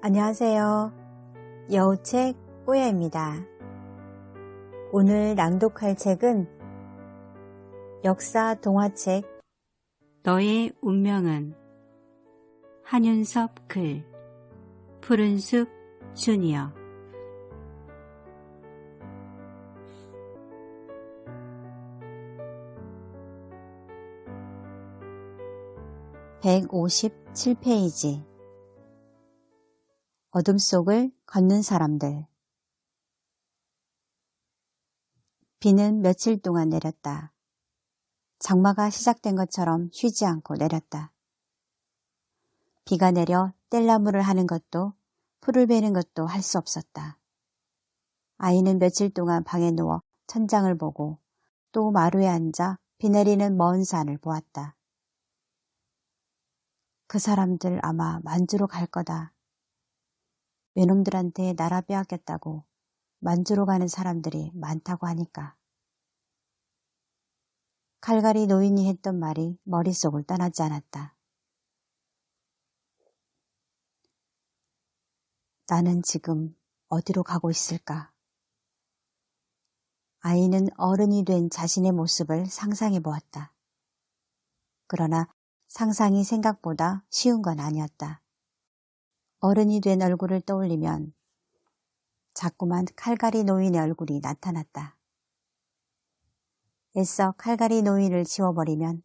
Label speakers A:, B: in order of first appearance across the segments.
A: 안녕하세요. 여우책 뽀야입니다. 오늘 낭독할 책은 역사 동화책
B: 너의 운명은 한윤섭 글 푸른숲 주니어
A: 157페이지 어둠 속을 걷는 사람들. 비는 며칠 동안 내렸다. 장마가 시작된 것처럼 쉬지 않고 내렸다. 비가 내려 뗄나무를 하는 것도 풀을 베는 것도 할 수 없었다. 아이는 며칠 동안 방에 누워 천장을 보고 또 마루에 앉아 비 내리는 먼 산을 보았다. 그 사람들 아마 만주로 갈 거다. 외놈들한테 나라 빼앗겼다고 만주로 가는 사람들이 많다고 하니까. 칼갈이 노인이 했던 말이 머릿속을 떠나지 않았다. 나는 지금 어디로 가고 있을까? 아이는 어른이 된 자신의 모습을 상상해 보았다. 그러나 상상이 생각보다 쉬운 건 아니었다. 어른이 된 얼굴을 떠올리면 자꾸만 칼갈이 노인의 얼굴이 나타났다. 애써 칼갈이 노인을 지워버리면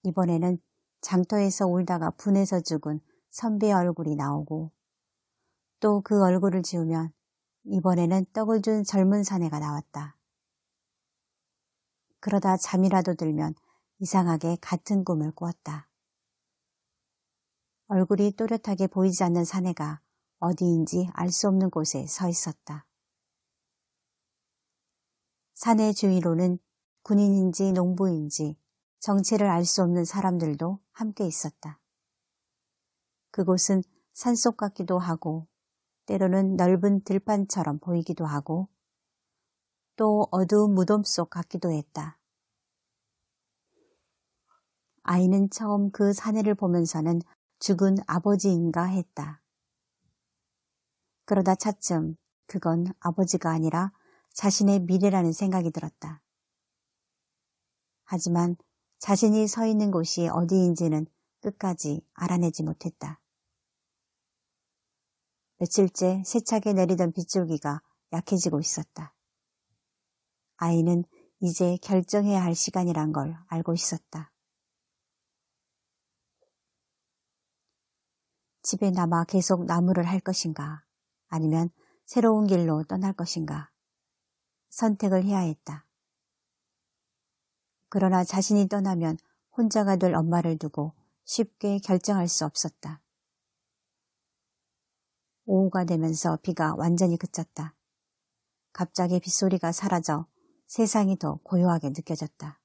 A: 이번에는 장터에서 울다가 분해서 죽은 선비의 얼굴이 나오고 또 그 얼굴을 지우면 이번에는 떡을 준 젊은 사내가 나왔다. 그러다 잠이라도 들면 이상하게 같은 꿈을 꾸었다. 얼굴이 또렷하게 보이지 않는 사내가 어디인지 알 수 없는 곳에 서 있었다. 사내 주위로는 군인인지 농부인지 정체를 알 수 없는 사람들도 함께 있었다. 그곳은 산속 같기도 하고 때로는 넓은 들판처럼 보이기도 하고 또 어두운 무덤 속 같기도 했다. 아이는 처음 그 사내를 보면서는 죽은 아버지인가 했다. 그러다 차츰 그건 아버지가 아니라 자신의 미래라는 생각이 들었다. 하지만 자신이 서 있는 곳이 어디인지는 끝까지 알아내지 못했다. 며칠째 세차게 내리던 빗줄기가 약해지고 있었다. 아이는 이제 결정해야 할 시간이란 걸 알고 있었다. 집에 남아 계속 나무를 할 것인가 아니면 새로운 길로 떠날 것인가 선택을 해야 했다. 그러나 자신이 떠나면 혼자가 될 엄마를 두고 쉽게 결정할 수 없었다. 오후가 되면서 비가 완전히 그쳤다. 갑자기 빗소리가 사라져 세상이 더 고요하게 느껴졌다.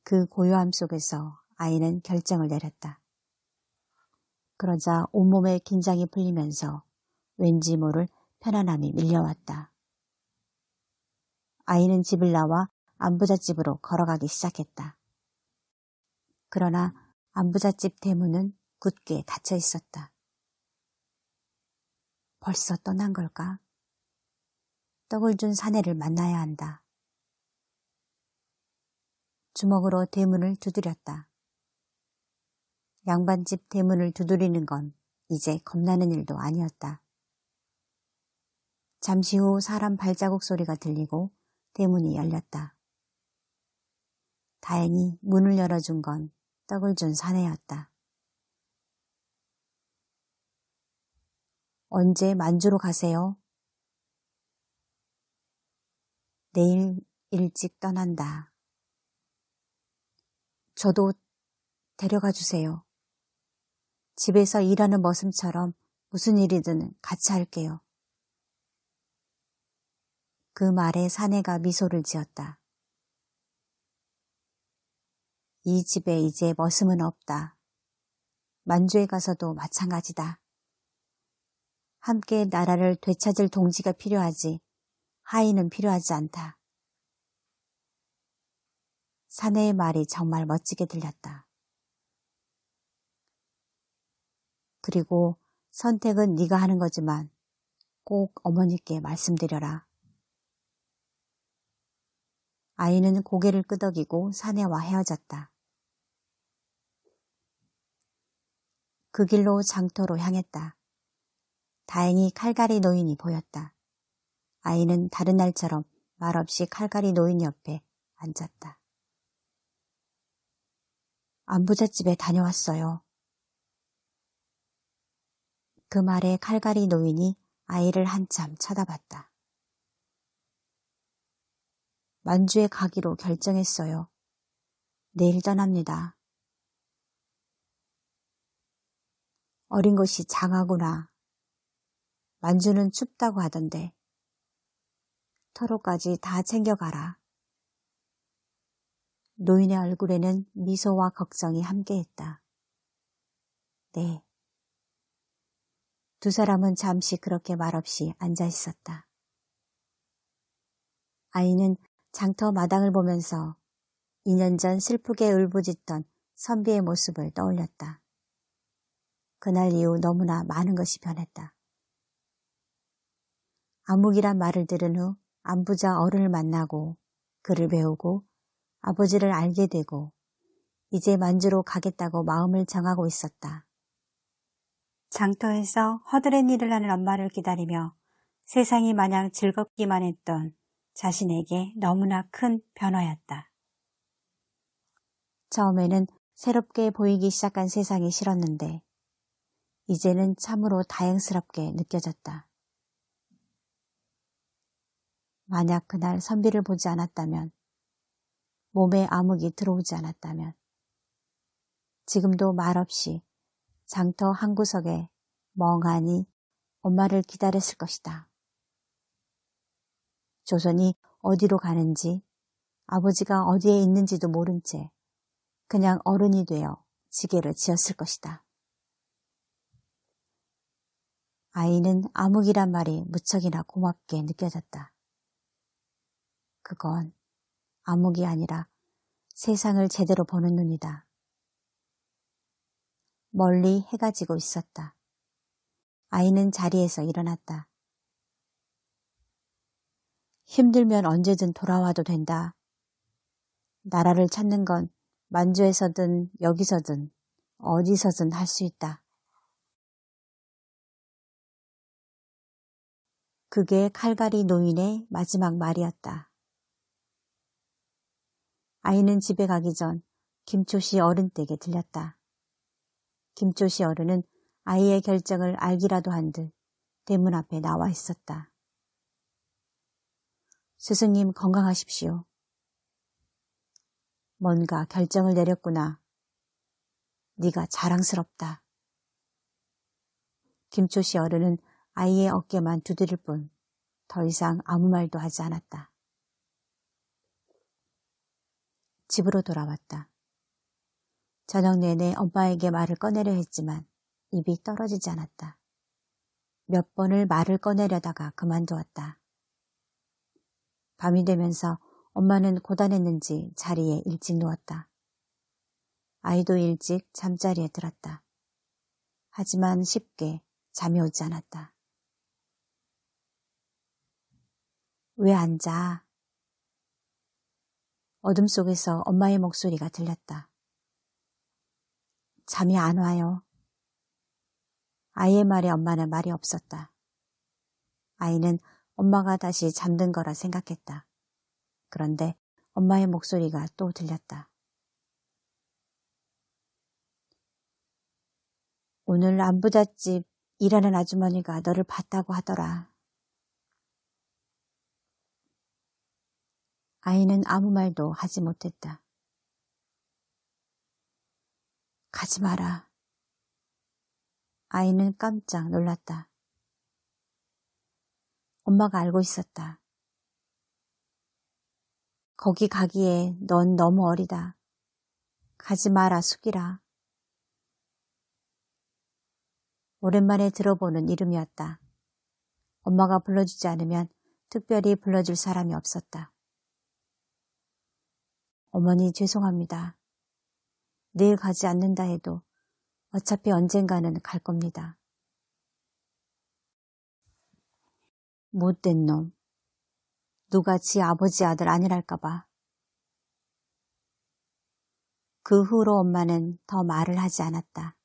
A: 그 고요함 속에서 아이는 결정을 내렸다. 그러자 온몸의 긴장이 풀리면서 왠지 모를 편안함이 밀려왔다. 아이는 집을 나와 안부잣집으로 걸어가기 시작했다. 그러나 안부잣집 대문은 굳게 닫혀 있었다. 벌써 떠난 걸까? 떡을 준 사내를 만나야 한다. 주먹으로 대문을 두드렸다. 양반집 대문을 두드리는 건 이제 겁나는 일도 아니었다. 잠시 후 사람 발자국 소리가 들리고 대문이 열렸다. 다행히 문을 열어준 건 떡을 준 사내였다. 언제 만주로 가세요? 내일 일찍 떠난다. 저도 데려가 주세요. 집에서 일하는 머슴처럼 무슨 일이든 같이 할게요. 그 말에 사내가 미소를 지었다. 이 집에 이제 머슴은 없다. 만주에 가서도 마찬가지다. 함께 나라를 되찾을 동지가 필요하지 하인은 필요하지 않다. 사내의 말이 정말 멋지게 들렸다. 그리고 선택은 네가 하는 거지만 꼭 어머니께 말씀드려라. 아이는 고개를 끄덕이고 사내와 헤어졌다. 그 길로 장터로 향했다. 다행히 칼갈이 노인이 보였다. 아이는 다른 날처럼 말없이 칼갈이 노인 옆에 앉았다. 안부잣집에 다녀왔어요. 그 말에 칼갈이 노인이 아이를 한참 쳐다봤다. 만주에 가기로 결정했어요. 내일 떠납니다. 어린 것이 장하구나. 만주는 춥다고 하던데. 터로까지 다 챙겨가라. 노인의 얼굴에는 미소와 걱정이 함께했다. 네. 두 사람은 잠시 그렇게 말없이 앉아 있었다. 아이는 장터 마당을 보면서 2년 전 슬프게 울부짖던 선비의 모습을 떠올렸다. 그날 이후 너무나 많은 것이 변했다. 암흑이란 말을 들은 후 안부자 어른을 만나고 글을 배우고 아버지를 알게 되고 이제 만주로 가겠다고 마음을 정하고 있었다. 장터에서 허드렛 일을 하는 엄마를 기다리며 세상이 마냥 즐겁기만 했던 자신에게 너무나 큰 변화였다. 처음에는 새롭게 보이기 시작한 세상이 싫었는데 이제는 참으로 다행스럽게 느껴졌다. 만약 그날 선비를 보지 않았다면, 몸에 암흑이 들어오지 않았다면, 지금도 말없이 장터 한 구석에 멍하니 엄마를 기다렸을 것이다. 조선이 어디로 가는지, 아버지가 어디에 있는지도 모른 채 그냥 어른이 되어 지게를 지었을 것이다. 아이는 암흑이란 말이 무척이나 고맙게 느껴졌다. 그건 암흑이 아니라 세상을 제대로 보는 눈이다. 멀리 해가 지고 있었다. 아이는 자리에서 일어났다. 힘들면 언제든 돌아와도 된다. 나라를 찾는 건 만주에서든 여기서든 어디서든 할 수 있다. 그게 칼갈이 노인의 마지막 말이었다. 아이는 집에 가기 전 김초씨 어른 댁에 들렸다. 김초씨 어른은 아이의 결정을 알기라도 한 듯 대문 앞에 나와 있었다. 스승님 건강하십시오. 뭔가 결정을 내렸구나. 네가 자랑스럽다. 김초씨 어른은 아이의 어깨만 두드릴 뿐 더 이상 아무 말도 하지 않았다. 집으로 돌아왔다. 저녁 내내 엄마에게 말을 꺼내려 했지만 입이 떨어지지 않았다. 몇 번을 말을 꺼내려다가 그만두었다. 밤이 되면서 엄마는 고단했는지 자리에 일찍 누웠다. 아이도 일찍 잠자리에 들었다. 하지만 쉽게 잠이 오지 않았다. 왜 안 자? 어둠 속에서 엄마의 목소리가 들렸다. 잠이 안 와요. 아이의 말에 엄마는 말이 없었다. 아이는 엄마가 다시 잠든 거라 생각했다. 그런데 엄마의 목소리가 또 들렸다. 오늘 안부잣집 일하는 아주머니가 너를 봤다고 하더라. 아이는 아무 말도 하지 못했다. 가지 마라. 아이는 깜짝 놀랐다. 엄마가 알고 있었다. 거기 가기에 넌 너무 어리다. 가지 마라, 숙이라. 오랜만에 들어보는 이름이었다. 엄마가 불러주지 않으면 특별히 불러줄 사람이 없었다. 어머니 죄송합니다. 내일 가지 않는다 해도 어차피 언젠가는 갈 겁니다. 못된 놈. 누가 지 아버지 아들 아니랄까봐. 그 후로 엄마는 더 말을 하지 않았다.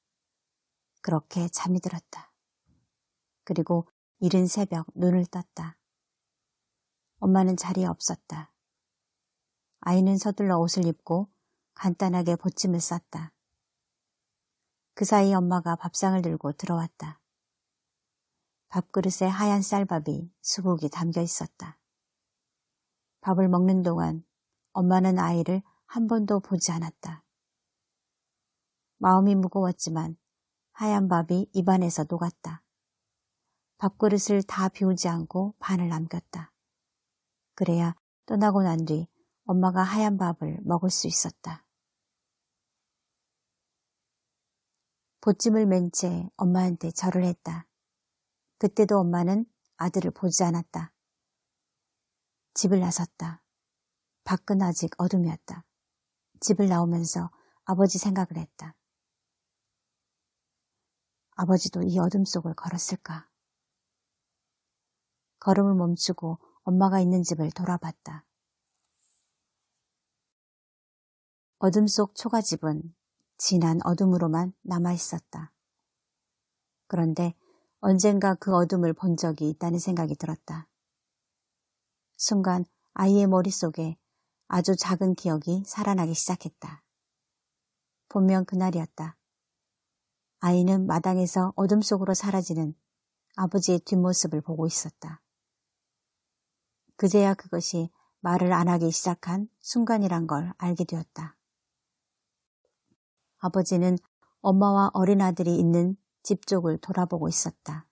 A: 그렇게 잠이 들었다. 그리고 이른 새벽 눈을 떴다. 엄마는 자리에 없었다. 아이는 서둘러 옷을 입고 간단하게 보침을 쌌다. 그 사이 엄마가 밥상을 들고 들어왔다. 밥그릇에 하얀 쌀밥이 수국이 담겨 있었다. 밥을 먹는 동안 엄마는 아이를 한 번도 보지 않았다. 마음이 무거웠지만 하얀 밥이 입안에서 녹았다. 밥그릇을 다 비우지 않고 반을 남겼다. 그래야 떠나고 난 뒤 엄마가 하얀 밥을 먹을 수 있었다. 보찜을 맨 채 엄마한테 절을 했다. 그때도 엄마는 아들을 보지 않았다. 집을 나섰다. 밖은 아직 어둠이었다. 집을 나오면서 아버지 생각을 했다. 아버지도 이 어둠 속을 걸었을까? 걸음을 멈추고 엄마가 있는 집을 돌아봤다. 어둠 속 초가집은 진한 어둠으로만 남아있었다. 그런데 언젠가 그 어둠을 본 적이 있다는 생각이 들었다. 순간 아이의 머릿속에 아주 작은 기억이 살아나기 시작했다. 분명 그날이었다. 아이는 마당에서 어둠 속으로 사라지는 아버지의 뒷모습을 보고 있었다. 그제야 그것이 말을 안 하기 시작한 순간이란 걸 알게 되었다. 아버지는 엄마와 어린 아들이 있는 집 쪽을 돌아보고 있었다.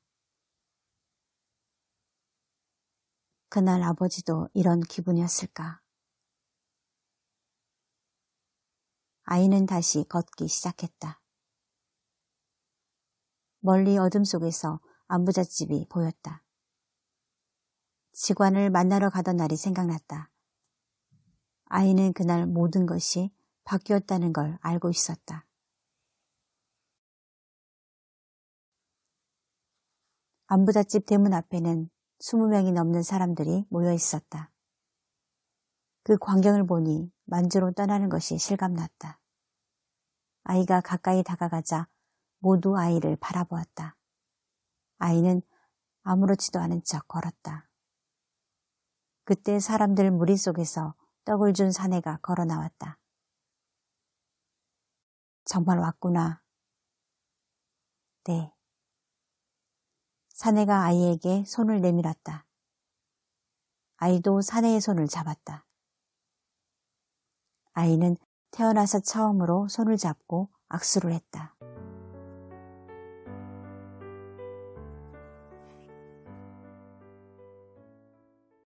A: 그날 아버지도 이런 기분이었을까? 아이는 다시 걷기 시작했다. 멀리 어둠 속에서 안부잣집이 보였다. 직원을 만나러 가던 날이 생각났다. 아이는 그날 모든 것이 바뀌었다는 걸 알고 있었다. 안부잣집 대문 앞에는 20명이 넘는 사람들이 모여 있었다. 그 광경을 보니 만주로 떠나는 것이 실감났다. 아이가 가까이 다가가자 모두 아이를 바라보았다. 아이는 아무렇지도 않은 척 걸었다. 그때 사람들 무리 속에서 떡을 준 사내가 걸어 나왔다. 정말 왔구나. 네. 사내가 아이에게 손을 내밀었다. 아이도 사내의 손을 잡았다. 아이는 태어나서 처음으로 손을 잡고 악수를 했다.